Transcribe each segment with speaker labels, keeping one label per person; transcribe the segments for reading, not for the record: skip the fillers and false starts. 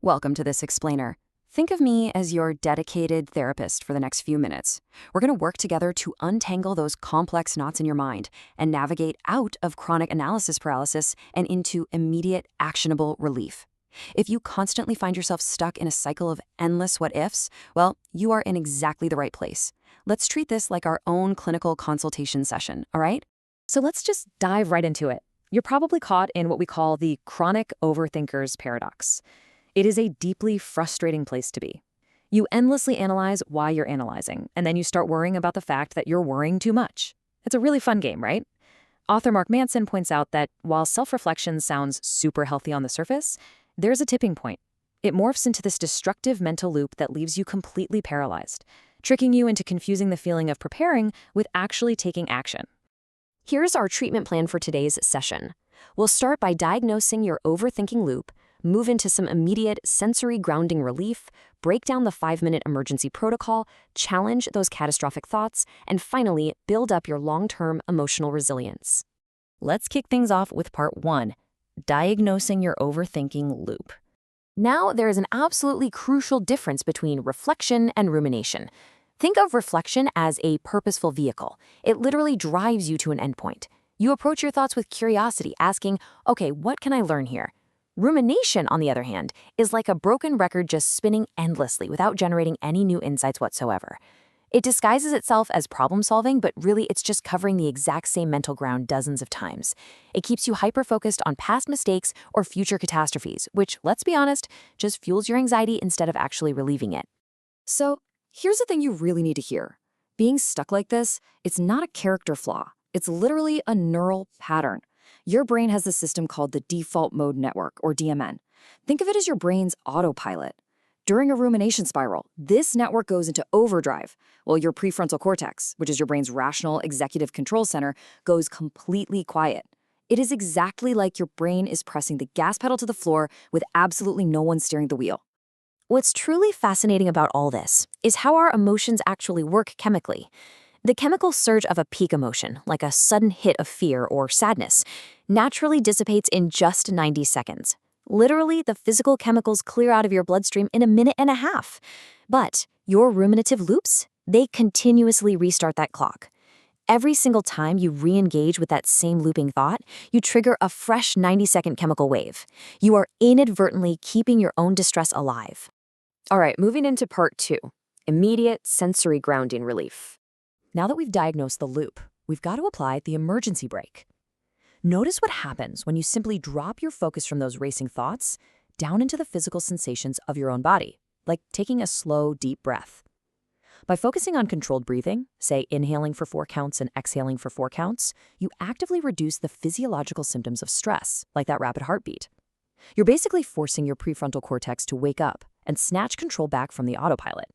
Speaker 1: Welcome to this explainer. Think of me as your dedicated therapist for the next few minutes. We're going to work together to untangle those complex knots in your mind and navigate out of chronic analysis paralysis and into immediate, actionable relief. If you constantly find yourself stuck in a cycle of endless what-ifs, well, you are in exactly the right place. Let's treat this like our own clinical consultation session, all right?
Speaker 2: So let's just dive right into it. You're probably caught in what we call the chronic overthinker's paradox. It is a deeply frustrating place to be. You endlessly analyze why you're analyzing, and then you start worrying about the fact that you're worrying too much. It's a really fun game, right? Author Mark Manson points out that while self-reflection sounds super healthy on the surface, there's a tipping point. It morphs into this destructive mental loop that leaves you completely paralyzed, tricking you into confusing the feeling of preparing with actually taking action.
Speaker 3: Here's our treatment plan for today's session. We'll start by diagnosing your overthinking loop, move into some immediate sensory grounding relief, break down the 5-minute emergency protocol, challenge those catastrophic thoughts, and finally, build up your long-term emotional resilience.
Speaker 2: Let's kick things off with part 1, diagnosing your overthinking loop.
Speaker 3: Now, there is an absolutely crucial difference between reflection and rumination. Think of reflection as a purposeful vehicle. It literally drives you to an endpoint. You approach your thoughts with curiosity, asking, okay, what can I learn here? Rumination, on the other hand, is like a broken record just spinning endlessly without generating any new insights whatsoever. It disguises itself as problem-solving, but really it's just covering the exact same mental ground dozens of times. It keeps you hyper-focused on past mistakes or future catastrophes, which, let's be honest, just fuels your anxiety instead of actually relieving it.
Speaker 1: So, here's the thing you really need to hear. Being stuck like this, it's not a character flaw. It's literally a neural pattern. Your brain has a system called the default mode network, or DMN. Think of it as your brain's autopilot. During a rumination spiral, this network goes into overdrive, while your prefrontal cortex, which is your brain's rational executive control center, goes completely quiet. It is exactly like your brain is pressing the gas pedal to the floor with absolutely no one steering the wheel.
Speaker 3: What's truly fascinating about all this is how our emotions actually work chemically. The chemical surge of a peak emotion, like a sudden hit of fear or sadness, naturally dissipates in just 90 seconds. Literally, the physical chemicals clear out of your bloodstream in a minute and a half. But your ruminative loops, they continuously restart that clock. Every single time you re-engage with that same looping thought, you trigger a fresh 90-second chemical wave. You are inadvertently keeping your own distress alive.
Speaker 1: All right, moving into part 2, immediate sensory grounding relief. Now that we've diagnosed the loop, we've got to apply the emergency brake. Notice what happens when you simply drop your focus from those racing thoughts down into the physical sensations of your own body, like taking a slow, deep breath. By focusing on controlled breathing, say inhaling for 4 counts and exhaling for 4 counts, you actively reduce the physiological symptoms of stress, like that rapid heartbeat. You're basically forcing your prefrontal cortex to wake up and snatch control back from the autopilot.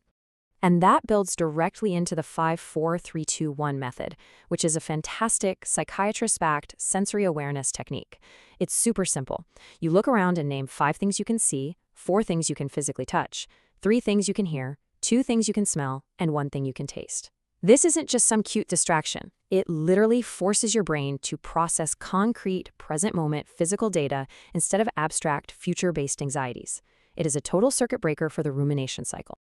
Speaker 1: And that builds directly into the 5-4-3-2-1 method, which is a fantastic psychiatrist-backed sensory awareness technique. It's super simple. You look around and name 5 things you can see, 4 things you can physically touch, 3 things you can hear, 2 things you can smell, and 1 thing you can taste. This isn't just some cute distraction. It literally forces your brain to process concrete, present-moment physical data instead of abstract, future-based anxieties. It is a total circuit breaker for the rumination cycle.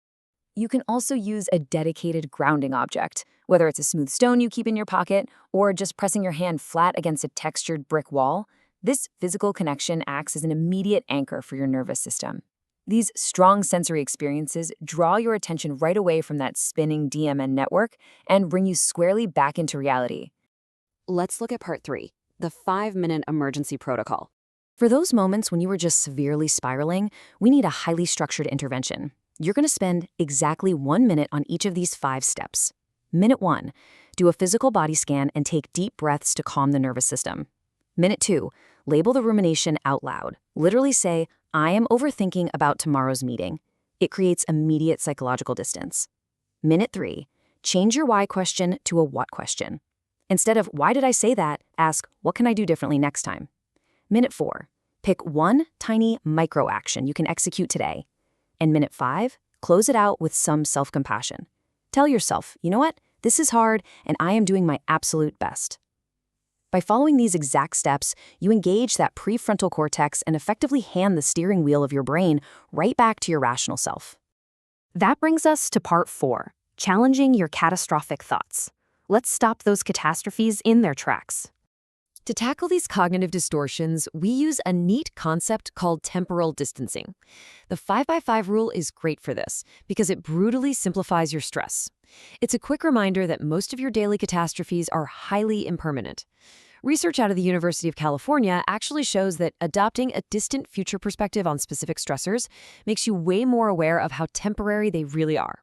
Speaker 1: You can also use a dedicated grounding object, whether it's a smooth stone you keep in your pocket or just pressing your hand flat against a textured brick wall. This physical connection acts as an immediate anchor for your nervous system. These strong sensory experiences draw your attention right away from that spinning DMN network and bring you squarely back into reality. Let's look at part 3, the 5-minute emergency protocol. For those moments when you are just severely spiraling, we need a highly structured intervention. You're going to spend exactly 1 minute on each of these 5 steps. Minute 1, do a physical body scan and take deep breaths to calm the nervous system. Minute 2, label the rumination out loud. Literally say, I am overthinking about tomorrow's meeting. It creates immediate psychological distance. Minute 3, change your why question to a what question. Instead of why did I say that, ask what can I do differently next time. Minute 4, pick 1 tiny micro action you can execute today. And minute 5, close it out with some self-compassion. Tell yourself, you know what? This is hard, and I am doing my absolute best.
Speaker 3: By following these exact steps, you engage that prefrontal cortex and effectively hand the steering wheel of your brain right back to your rational self. That brings us to part 4, challenging your catastrophic thoughts. Let's stop those catastrophes in their tracks.
Speaker 1: To tackle these cognitive distortions, we use a neat concept called temporal distancing. The 5x5 rule is great for this because it brutally simplifies your stress. It's a quick reminder that most of your daily catastrophes are highly impermanent. Research out of the University of California actually shows that adopting a distant future perspective on specific stressors makes you way more aware of how temporary they really are.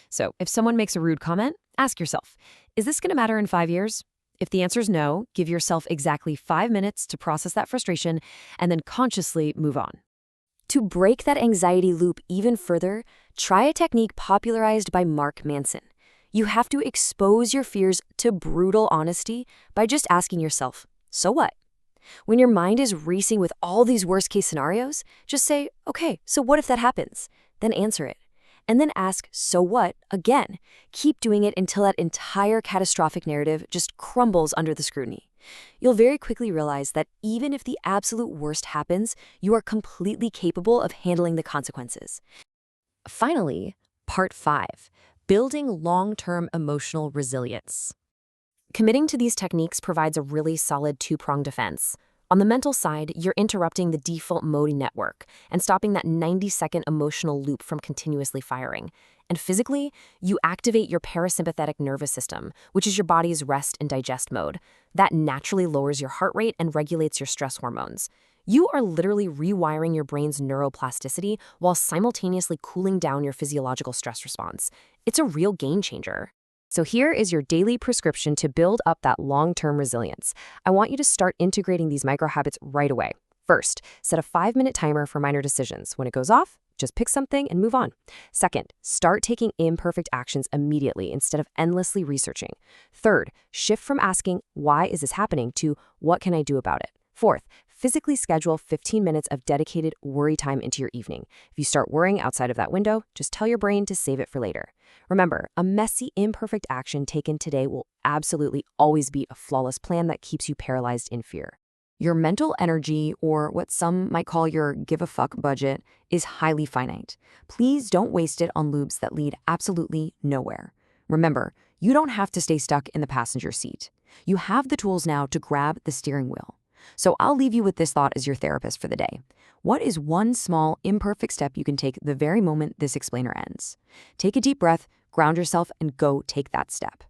Speaker 1: So if someone makes a rude comment, ask yourself, is this going to matter in 5 years? If the answer is no, give yourself exactly 5 minutes to process that frustration and then consciously move on.
Speaker 3: To break that anxiety loop even further, try a technique popularized by Mark Manson. You have to expose your fears to brutal honesty by just asking yourself, so what? When your mind is racing with all these worst-case scenarios, just say, okay, so what if that happens? Then answer it. And then ask, so what, again. Keep doing it until that entire catastrophic narrative just crumbles under the scrutiny. You'll very quickly realize that even if the absolute worst happens, you are completely capable of handling the consequences.
Speaker 1: Finally, part 5, building long-term emotional resilience.
Speaker 3: Committing to these techniques provides a really solid two-pronged defense. On the mental side, you're interrupting the default mode network and stopping that 90-second emotional loop from continuously firing. And physically, you activate your parasympathetic nervous system, which is your body's rest and digest mode. That naturally lowers your heart rate and regulates your stress hormones. You are literally rewiring your brain's neuroplasticity while simultaneously cooling down your physiological stress response. It's a real game changer. So here is your daily prescription to build up that long-term resilience. I want you to start integrating these micro habits right away. First, set a 5-minute timer for minor decisions. When it goes off, just pick something and move on. Second, start taking imperfect actions immediately instead of endlessly researching. Third, shift from asking, why is this happening, to what can I do about it? Fourth, physically schedule 15 minutes of dedicated worry time into your evening. If you start worrying outside of that window, just tell your brain to save it for later. Remember, a messy, imperfect action taken today will absolutely always beat a flawless plan that keeps you paralyzed in fear.
Speaker 1: Your mental energy, or what some might call your give a fuck budget, is highly finite. Please don't waste it on loops that lead absolutely nowhere. Remember, you don't have to stay stuck in the passenger seat. You have the tools now to grab the steering wheel. So I'll leave you with this thought as your therapist for the day. What is one small, imperfect step you can take the very moment this explainer ends? Take a deep breath, ground yourself, and go take that step.